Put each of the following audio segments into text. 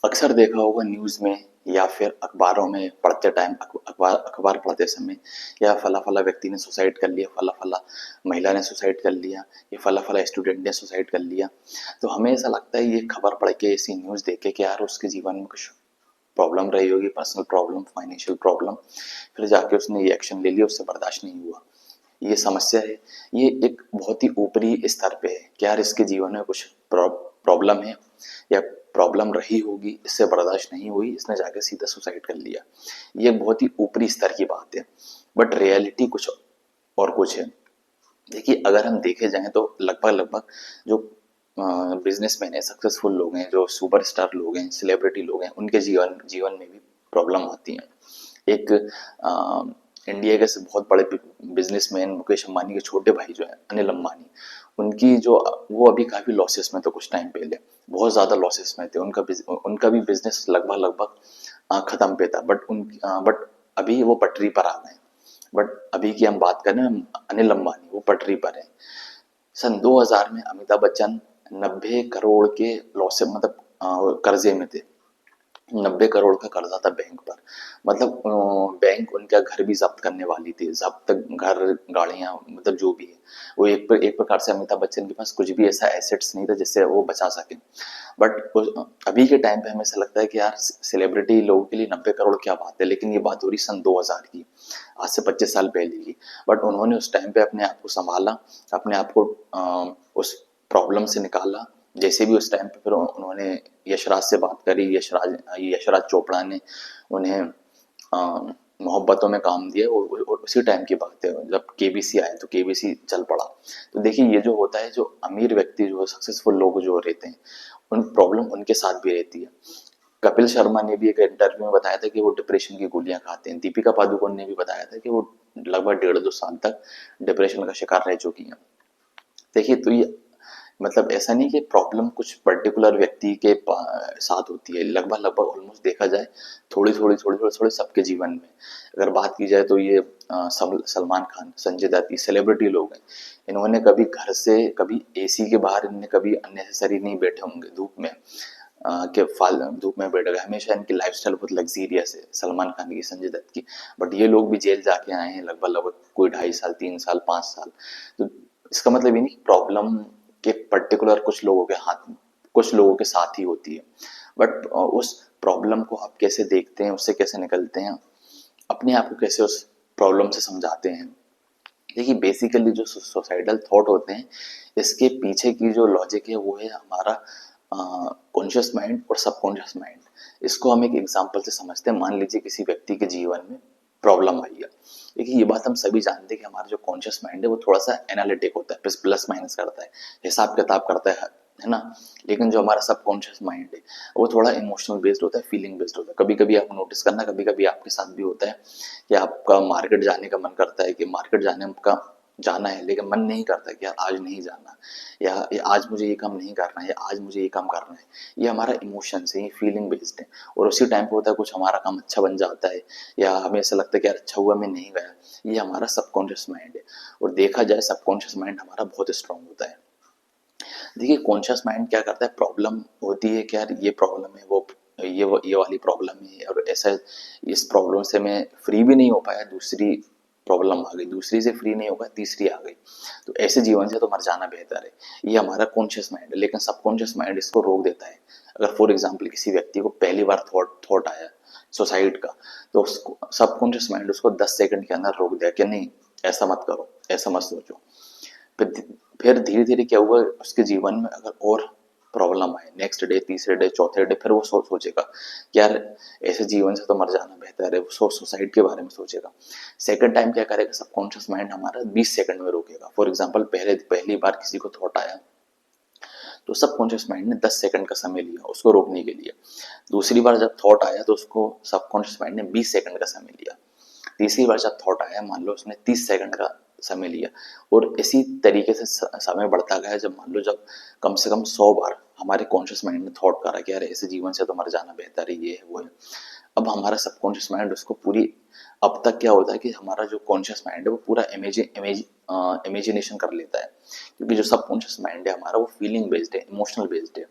अक्सर देखा होगा न्यूज़ में या फिर अखबारों में पढ़ते टाइम अखबार अखबार पढ़ते समय या फला-फला व्यक्ति ने सुसाइड कर लिया, फला-फला महिला ने सुसाइड कर लिया, ये फला-फला स्टूडेंट ने सुसाइड कर लिया। तो हमें ऐसा लगता है ये खबर पढ़ के, ऐसी न्यूज़ देख के कि यार उसके जीवन में कुछ प्रॉब्लम रही होगी, पर्सनल प्रॉब्लम, फाइनेंशियल प्रॉब्लम, फिर जाके उसने ये एक्शन ले लिया, उससे बर्दाश्त नहीं हुआ। ये समस्या है, ये एक बहुत ही ऊपरी स्तर पे है कि यार इसके जीवन में कुछ प्रॉब्लम है या प्रॉब्लम रही होगी, इससे बर्दाश्त नहीं हुई, इसने जाके सीधा सुसाइड कर लिया। ये बहुत ही ऊपरी स्तर की बात है, बट रियलिटी कुछ और कुछ है। देखिए, अगर हम देखे जाएं तो लगभग लगभग जो बिजनेसमैन है, सक्सेसफुल लोग हैं, जो सुपरस्टार लोग हैं, सेलिब्रिटी लोग हैं, उनके जीवन जीवन में भी प्रॉब्लम आती है। एक इंडिया के से बहुत बड़े बिजनेसमैन मुकेश अंबानी के छोटे भाई जो है अनिल अंबानी, उनकी जो वो अभी काफी लॉसेस में थे कुछ टाइम पहले, बहुत ज्यादा लॉसेस में थे। उनका भी बिजनेस लगभग लगभग खत्म पे था, बट अभी वो पटरी पर आ गए। बट अभी की हम बात करें, अनिल अंबानी वो पटरी पर है। सन 2000 में अमिताभ बच्चन 90 करोड़ के लॉस से, मतलब कर्जे में थे। 90 करोड़ का कर्जा था बैंक पर। मतलब बैंक उनका घर भी जब्त करने वाली थी, जब्त घर, गाड़ियां, मतलब जो भी है। वो एक प्रकार से अमिताभ बच्चन के पास कुछ भी ऐसा एसेट्स नहीं था जिससे वो बचा सके। बट अभी के टाइम पे हमें ऐसा लगता है कि यार सेलिब्रिटी लोगों के लिए 90 करोड़ क्या बात है, लेकिन ये बात हो रही सन 2000 की, आज से 25 साल पहले की। बट उन्होंने उस टाइम पे अपने आप को संभाला, अपने आप को उस प्रॉब्लम से निकाला। जैसे भी उस टाइम पे फिर उन्होंने यशराज से बात करी, यशराज चोपड़ा ने उन्हें मोहब्बतों में काम दिया, और उसी टाइम की बात है जब केबीसी आया तो केबीसी चल पड़ा। तो देखिए, ये जो होता है, जो अमीर व्यक्ति, जो सक्सेसफुल लोग जो रहते हैं, उन प्रॉब्लम उनके साथ भी रहती है। कपिल शर्मा ने भी एक इंटरव्यू में बताया था कि वो डिप्रेशन की गोलियां खाते हैं। दीपिका पादुकोण ने भी बताया था कि वो लगभग 1.5-2 साल तक डिप्रेशन का शिकार रह चुकी हैं। देखिए, तो ये मतलब ऐसा नहीं कि प्रॉब्लम कुछ पर्टिकुलर व्यक्ति के साथ होती है, लगभग लगभग ऑलमोस्ट देखा जाए थोड़ी थोड़ी सबके जीवन में। अगर बात की जाए तो ये सलमान खान, संजय दत्त, सेलिब्रिटी लोग हैं। इन्होंने कभी घर से, कभी एसी के बाहर इनने कभी अननेसेसरी नहीं बैठे होंगे धूप में, के फाल धूप में बैठ गए। हमेशा इनकी लाइफस्टाइल बहुत लग्जीरियस है, सलमान खान की, संजय दत्त की। बट ये लोग भी जेल जाके आए हैं, लगभग लगभग कोई 2.5 साल, 3 साल, 5 साल। तो इसका मतलब ये नहीं कि प्रॉब्लम के पर्टिकुलर कुछ लोगों के साथ ही होती है। बट उस प्रॉब्लम को आप कैसे देखते हैं, उससे कैसे निकलते हैं, अपने आप को कैसे उस प्रॉब्लम से समझाते हैं। देखिए, बेसिकली जो सुसाइडल थॉट होते हैं, इसके पीछे की जो लॉजिक है वो है हमारा कॉन्शियस माइंड और सबकॉन्शियस माइंड। इसको हम एक एग्जांपल से समझते हैं। मान लीजिए किसी व्यक्ति के जीवन में प्रॉब्लम आई है। देखिए, ये बात हम सभी जानते हैं कि हमारा जो कॉन्शियस माइंड है वो थोड़ा सा एनालिटिक होता है, प्लस माइनस करता है, हिसाब किताब करता है ना। लेकिन जो हमारा सबकॉन्शियस माइंड है वो थोड़ा इमोशनल बेस्ड होता है, फीलिंग बेस्ड होता है। कभी कभी आप नोटिस करना, कभी कभी आपके साथ भी होता है कि आपका मार्केट जाने का मन करता है, कि मार्केट जाना है, लेकिन मन नहीं करता कि यार आज नहीं जाना, या आज मुझे ये काम नहीं करना है, या आज मुझे ये काम करना है। ये हमारा इमोशंस है, ये फीलिंग बेस्ड है। और उसी टाइम पे होता है कुछ हमारा काम अच्छा बन जाता है, या हमें ऐसा लगता है कि यार अच्छा हुआ मैं नहीं गया। ये हमारा सबकॉन्शियस माइंड है। और देखा जाए, सबकॉन्शियस माइंड हमारा बहुत स्ट्रांग होता है। देखिए, कॉन्शियस माइंड क्या करता है, प्रॉब्लम होती है कि यार ये प्रॉब्लम है, ये वाली प्रॉब्लम है, और ऐसा, इस प्रॉब्लम से मैं फ्री भी नहीं हो पाया, दूसरी प्रॉब्लम आ गई, दूसरी से फ्री नहीं होगा, तीसरी आ गई। तो ऐसे जीवन से तो मर जाना बेहतर है। ये हमारा कॉन्शियस माइंड है, लेकिन सबकॉन्शियस माइंड इसको रोक देता है। अगर फॉर एग्जाम्पल किसी व्यक्ति को पहली बार थॉट आया सुसाइड का, तो उसको सबकॉन्शियस माइंड उसको 10 सेकंड के अंदर रोक दिया कि नहीं, ऐसा मत करो, ऐसा मत सोचो। फिर धीरे धीरे क्या हुआ, उसके जीवन में अगर और प्रॉब्लम आए, नेक्स्ट डे, तीसरे डे, चौथे डे, फिर वो सोचेगा कि यार ऐसे जीवन से तो मर जाना बेहतर है, वो सुसाइड के बारे में सोचेगा। सेकंड टाइम क्या करेगा, सबकॉन्शियस माइंड हमारा 20 सेकंड में रोकेगा। फॉर एग्जाम्पल, पहली बार किसी को थॉट आया तो सबकॉन्शियस माइंड ने 10 सेकंड का समय लिया उसको रोकने के लिए। दूसरी बार जब थॉट आया तो उसको सबकॉन्शियस माइंड ने 20 सेकंड का समय लिया। तीसरी बार जब थॉट आया, मान लो उसने 30 सेकंड का समय लिया। और इसी तरीके से समय बढ़ता गया, जब मान लो जब कम से कम 100 बार हमारे कॉन्शियस माइंड ने थॉट करा कि यार ऐसे जीवन से तो मर जाना बेहतर है, ये है वो है। अब हमारा सबकॉन्शियस माइंड उसको पूरी, अब तक क्या होता है कि हमारा जो कॉन्शियस माइंड है वो पूरा इमेजिनेशन कर लेता है, क्योंकि जो सबकॉन्शियस माइंड है हमारा वो फीलिंग बेस्ड है, इमोशनल बेस्ड है।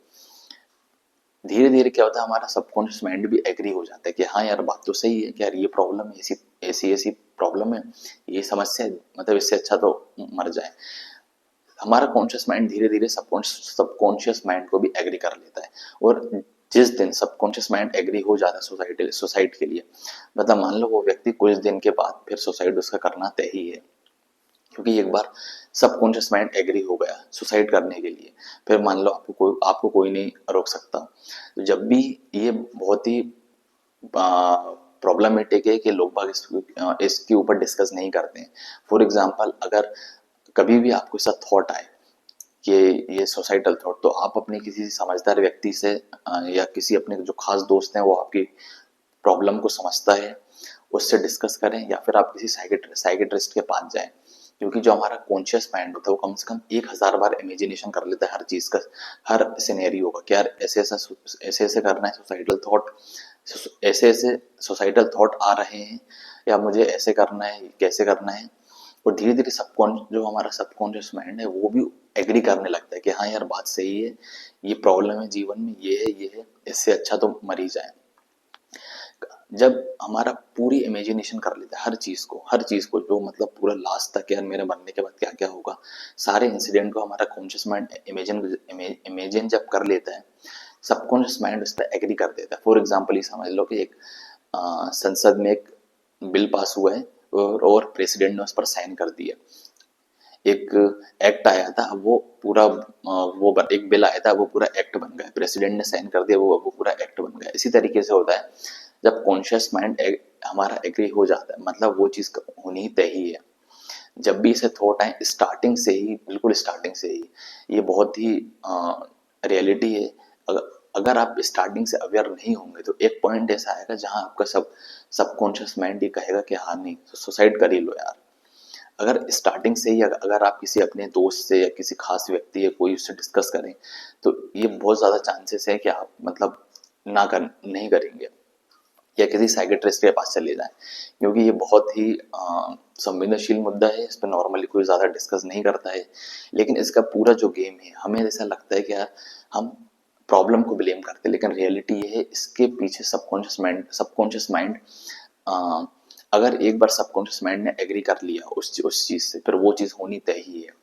धीरे धीरे क्या होता है, हमारा सबकॉन्शियस माइंड भी एग्री हो जाता है कि हाँ यार बात तो सही है कि यार ये प्रॉब्लम है, ऐसी ऐसी ऐसी प्रॉब्लम है, ये समस्या है, मतलब इससे अच्छा तो मर जाए। हमारा कॉन्शियस माइंड धीरे धीरे सबकॉन्शियस माइंड को भी एग्री कर लेता है। और जिस दिन सबकॉन्शियस माइंड एग्री हो जाता है सुसाइड के लिए, मतलब मान लो वो व्यक्ति कुछ दिन के बाद फिर सुसाइड उसका करना तय ही है, क्योंकि एक बार सबकॉन्शियस माइंड एग्री हो गया सुसाइड करने के लिए, फिर मान लो आपको कोई नहीं रोक सकता। तो जब भी ये बहुत ही प्रॉब्लमेटिक है कि लोग बाग इसके ऊपर डिस्कस नहीं करते हैं। फॉर एग्जाम्पल, अगर कभी भी आपको ऐसा थॉट आए कि ये सोसाइटल थॉट, तो आप अपने किसी समझदार व्यक्ति से या किसी अपने जो खास दोस्त हैं वो आपकी प्रॉब्लम को समझता है, उससे डिस्कस करें, या फिर आप किसी साइकेट्रिस्ट के पास जाएं। क्योंकि जो हमारा कॉन्शियस माइंड होता है वो कम से कम 1000 बार इमेजिनेशन कर लेता है हर चीज का, हर सिनेरियो का, कि यार ऐसे ऐसे करना है, सुसाइडल थॉट ऐसे ऐसे सोसाइटल थॉट आ रहे हैं, या मुझे ऐसे करना है, कैसे करना है। और धीरे धीरे जो हमारा सबकॉन्शियस माइंड है वो भी एग्री करने लगता है कि हाँ यार बात सही है, ये प्रॉब्लम है जीवन में, ये है, इससे अच्छा तो मर ही जाए। जब हमारा पूरी इमेजिनेशन कर लेता है हर चीज को जो मतलब पूरा लास्ट तक, यार मेरे मरने के बाद क्या क्या होगा, सारे इंसिडेंट को हमारा कॉन्शियस माइंड इमेजिन जब कर लेता है, सबकॉन्शियस माइंड उस पर एग्री कर देता है। फॉर एग्जाम्पल ही समझ लो कि एक संसद में एक बिल पास हुआ है, और प्रेसिडेंट ने उस पर साइन कर दिया। एक एक्ट आया था, वो पूरा एक बिल आया था, वो पूरा एक्ट बन गया, प्रेसिडेंट ने साइन कर दिया, वो पूरा एक्ट बन गया। इसी तरीके से होता है, जब कॉन्शियस माइंड हमारा एग्री हो जाता है, मतलब वो चीज होनी तय ही है। जब भी इसे थॉट आए, स्टार्टिंग से ही, बिल्कुल स्टार्टिंग से ही, ये बहुत ही रियलिटी है। अगर अगर आप स्टार्टिंग से अवेयर नहीं होंगे तो एक पॉइंट ऐसा आएगा जहां आपका सबकॉन्शियस माइंड ये कहेगा कि हाँ नहीं, सुसाइड कर ही लो यार। अगर स्टार्टिंग से ही अगर आप किसी अपने दोस्त से या किसी खास व्यक्ति या कोई उससे डिस्कस करें, तो ये बहुत ज्यादा चांसेस है कि आप मतलब नहीं करेंगे, या किसी साइकेट्रिस्ट के पास चले जाएं, क्योंकि ये बहुत ही संवेदनशील मुद्दा है, इस पर नॉर्मली कोई ज़्यादा डिस्कस नहीं करता है। लेकिन इसका पूरा जो गेम है, हमें ऐसा लगता है कि यार हम प्रॉब्लम को ब्लेम करते हैं, लेकिन रियलिटी ये है इसके पीछे सबकॉन्शियस माइंड अगर एक बार सबकॉन्शियस माइंड ने एग्री कर लिया उस चीज से, फिर वो चीज होनी तय ही है।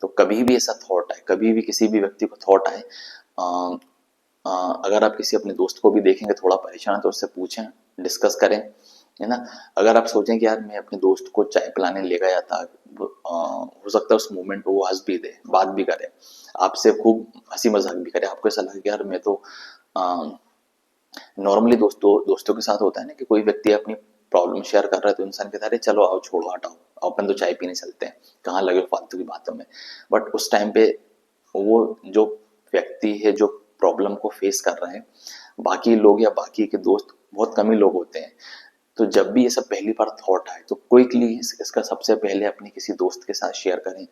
तो कभी भी ऐसा थॉट आए, कभी भी किसी भी व्यक्ति को थॉट आए, अगर आप किसी अपने दोस्त को भी देखेंगे थोड़ा परेशान तो उससे पूछें, डिस्कस करें, है ना। अगर आप सोचें कि यार मैं अपने दोस्त को चाय पिलाने ले गया था, हो सकता है उस मोमेंट पे वो हंस भी दे, बात भी करे, आपसे खूब हंसी मजाक भी करे, आपको ऐसा लगे कि यार मैं तो नॉर्मली दोस्तों के साथ होता है ना कि कोई व्यक्ति अपनी प्रॉब्लम शेयर कर रहा है तो इंसान कहता है अरे चलो आओ छोड़ो हटाओ, अपन तो चाय पीने चलते हैं, कहाँ लगे फालतू की बातों में। बट उस टाइम पे वो जो व्यक्ति है जो प्रॉब्लम को फेस कर रहे हैं, बाकी लोग या बाकी के दोस्त बहुत कम ही लोग होते हैं। तो जब भी ये सब पहली बार थॉट आए तो क्विकली इसका सबसे पहले अपने किसी दोस्त के साथ शेयर करें,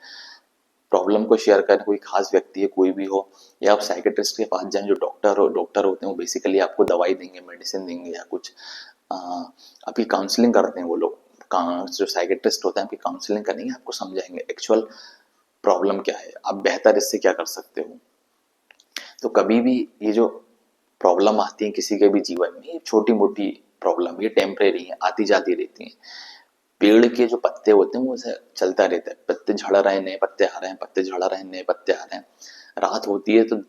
प्रॉब्लम को शेयर करें, कोई खास व्यक्ति है कोई भी हो, या आप साइकेट्रिस्ट के पास जाएं, जो डॉक्टर होते हैं, वो बेसिकली आपको दवाई देंगे, मेडिसिन देंगे, या कुछ आपकी काउंसलिंग करते हैं वो लोग। जो साइकेट्रिस्ट होते हैं आपकी काउंसलिंग करेंगे, आपको समझाएंगे एक्चुअल प्रॉब्लम क्या है, आप बेहतर इससे क्या कर सकते हो। तो कभी भी ये जो प्रॉब्लम आती है किसी के भी जीवन में, ये छोटी मोटी प्रॉब्लम, ये टेम्परेरी है, आती जाती रहती है। पेड़ के जो पत्ते होते हैं वो ऐसे चलता रहता है, पत्ते झड़ रहे हैं, नए पत्ते आ रहे हैं, पत्ते झड़ रहे हैं, नए पत्ते आ रहे हैं। रात होती है तो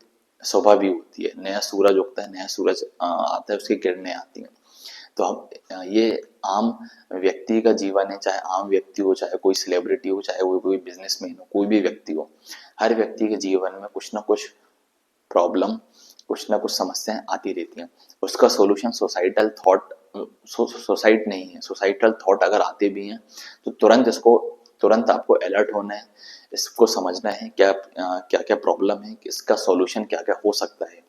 सुबह भी होती है, नया सूरज उगता है, नया सूरज आता है, उसकी किरणें आती हैं। तो हम ये आम व्यक्ति का जीवन है, चाहे आम व्यक्ति हो, चाहे कोई सेलिब्रिटी हो, चाहे वो कोई बिजनेसमैन हो, कोई भी व्यक्ति हो, हर व्यक्ति के जीवन में कुछ ना कुछ प्रॉब्लम, कुछ ना कुछ समस्याएं आती रहती हैं। उसका सॉल्यूशन सोसाइटल थॉट सोसाइट नहीं है। सोसाइटल थॉट अगर आते भी हैं तो तुरंत आपको अलर्ट होना है, इसको समझना है क्या क्या क्या प्रॉब्लम है, इसका सॉल्यूशन क्या क्या हो सकता है।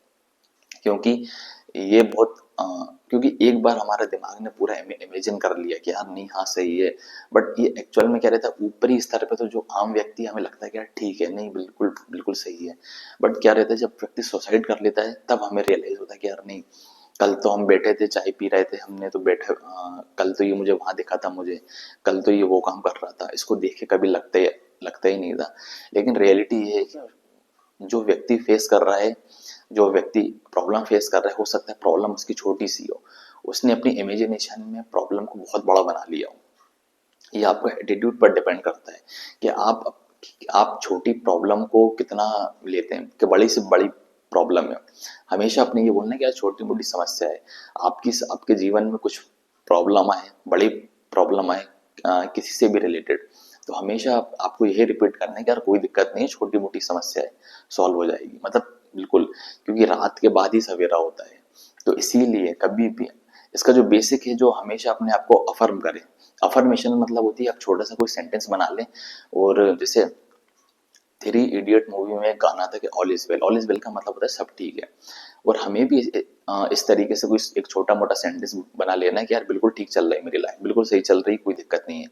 क्योंकि ये बहुत क्योंकि एक बार हमारे दिमाग ने पूरा इमेजिन कर लिया कि यार नहीं हाँ सही है, बट ये एक्चुअल में क्या रहता है, ऊपरी स्तर पे तो जो आम व्यक्ति हमें लगता है कि यार ठीक है, नहीं बिल्कुल बिल्कुल सही है। बट क्या रहता है, जब व्यक्ति सुसाइड कर लेता है तब हमें रियलाइज होता है कि यार नहीं, कल तो हम बैठे थे चाय पी रहे थे, हमने तो कल तो ये मुझे वहां दिखा था, मुझे कल तो ये वो काम कर रहा था, इसको देख के कभी लगता ही नहीं था। लेकिन रियलिटी ये है कि जो व्यक्ति फेस कर रहा है जो व्यक्ति प्रॉब्लम फेस कर रहा है, हो सकता है प्रॉब्लम उसकी छोटी सी हो, उसने अपनी इमेजिनेशन में प्रॉब्लम को बहुत बड़ा बना लिया हो। ये आपका एटीट्यूड पर डिपेंड करता है कि आप छोटी प्रॉब्लम को कितना लेते हैं कि बड़ी से बड़ी प्रॉब्लम है। हमेशा अपने ये बोलना है कि यार छोटी मोटी समस्या है, आपके जीवन में कुछ प्रॉब्लम आए, बड़ी प्रॉब्लम आए किसी से भी रिलेटेड, तो हमेशा आपको यही रिपीट करना है कि यार कोई दिक्कत नहीं है, छोटी मोटी समस्या है, सॉल्व हो जाएगी, मतलब बिल्कुल, क्योंकि रात के बाद ही सवेरा होता है। तो इसीलिए कभी भी इसका जो बेसिक है, जो हमेशा अपने आप को अफर्म करें। अफर्मेशन मतलब होती है आप छोटा सा कोई सेंटेंस बना लें, और जैसे थ्री इडियट मूवी में एक गाना था कि all is well. All is well का मतलब होता है सब ठीक है। और हमें भी इस तरीके से कोई एक छोटा मोटा सेंटेंस बना लेना है कि यार बिल्कुल ठीक चल रही है मेरी लाइफ, बिल्कुल सही चल रही है, कोई दिक्कत नहीं है।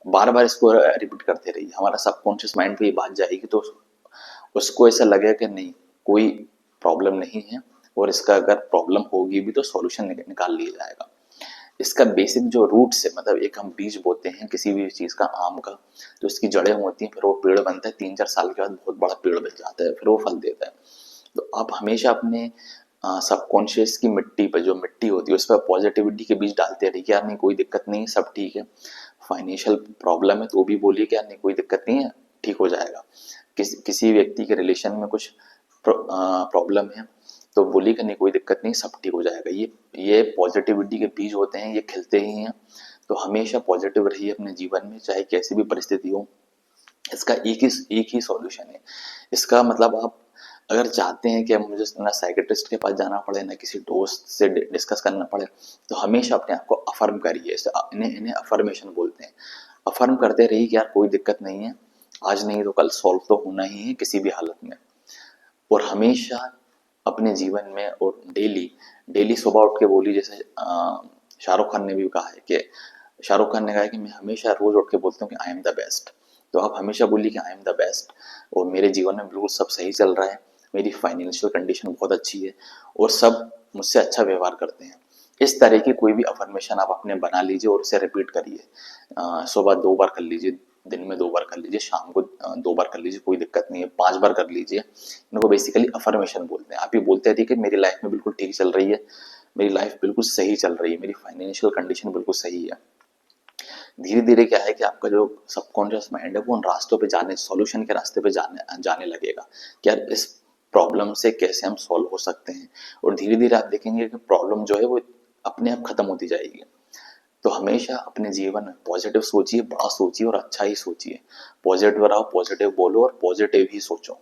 बार बार इसको रिपीट करते रहिए, हमारा सबकॉन्शियस माइंड पे ये बात जाएगी, तो उसको ऐसा लगेगा कि नहीं, कोई प्रॉब्लम नहीं है, और इसका अगर प्रॉब्लम होगी भी तो सॉल्यूशन निकाल लिया जाएगा। इसका बेसिक जो रूट्स है, मतलब एक हम बीज बोते हैं किसी भी चीज का, आम का, तो इसकी जड़ें होती हैं, फिर वो पेड़ बनता है, 3-4 साल के बाद बहुत बड़ा पेड़ बन जाता है, फिर वो फल देता है। तो आप हमेशा अपने सबकॉन्शियस की मिट्टी पर, जो मिट्टी होती है उस पर पॉजिटिविटी के बीज डालते रहिए, यार नहीं कोई दिक्कत नहीं, सब ठीक है। फाइनेंशियल प्रॉब्लम है तो भी बोलिए कि यार नहीं कोई दिक्कत नहीं है, ठीक हो जाएगा। किसी व्यक्ति के रिलेशन में कुछ प्रॉब्लम है तो बोलिए कि नहीं कोई दिक्कत नहीं, सब ठीक हो जाएगा। ये पॉजिटिविटी के बीज होते हैं, ये खिलते ही हैं। तो हमेशा पॉजिटिव रहिए अपने जीवन में, चाहे कैसी भी परिस्थिति हो। इसका एक ही सॉल्यूशन है। इसका मतलब आप अगर चाहते हैं कि मुझे ना साइकेट्रिस्ट के पास जाना पड़े, ना किसी दोस्त से डिस्कस करना पड़े, तो हमेशा अपने आप को अफर्म करिए। इन्हें अफर्मेशन बोलते हैं। अफर्म करते रहिए कि यार कोई दिक्कत नहीं है, आज नहीं तो कल सॉल्व तो होना ही है किसी भी हालत में। और हमेशा अपने जीवन में, और डेली डेली सुबह उठ के बोली, जैसे शाहरुख खान ने भी कहा है कि शाहरुख खान ने कहा है कि मैं हमेशा रोज उठ के बोलता हूँ कि आई एम द बेस्ट। तो आप हमेशा बोलिए कि आई एम द बेस्ट, और मेरे जीवन में बिल्कुल सब सही चल रहा है, मेरी फाइनेंशियल कंडीशन बहुत अच्छी है, और सब मुझसे अच्छा व्यवहार करते हैं। इस तरह की कोई भी अफर्मेशन आप अपने बना लीजिए और उसे रिपीट करिए। सुबह 2 बार कर लीजिए, दिन में 2 बार कर लीजिए, शाम को 2 बार कर लीजिए, कोई दिक्कत नहीं है, 5 बार कर लीजिए। इनको बेसिकली अफर्मेशन बोलते हैं। आप ये बोलते रहिए कि मेरी लाइफ में बिल्कुल ठीक चल रही है, मेरी लाइफ बिल्कुल सही चल रही है, मेरी फाइनेंशियल कंडीशन बिल्कुल सही है। धीरे धीरे क्या है कि आपका जो सबकॉन्शियस माइंड है वो उन रास्तों पे जाने, सॉल्यूशन के रास्ते पे जाने जाने लगेगा कि यार इस प्रॉब्लम से कैसे हम सॉल्व हो सकते हैं। और धीरे धीरे आप देखेंगे कि प्रॉब्लम जो है वो अपने आप खत्म होती जाएगी। तो हमेशा अपने जीवन में पॉजिटिव सोचिए, बड़ा सोचिए और अच्छा ही सोचिए। पॉजिटिव रहो, पॉजिटिव बोलो और पॉजिटिव ही सोचो।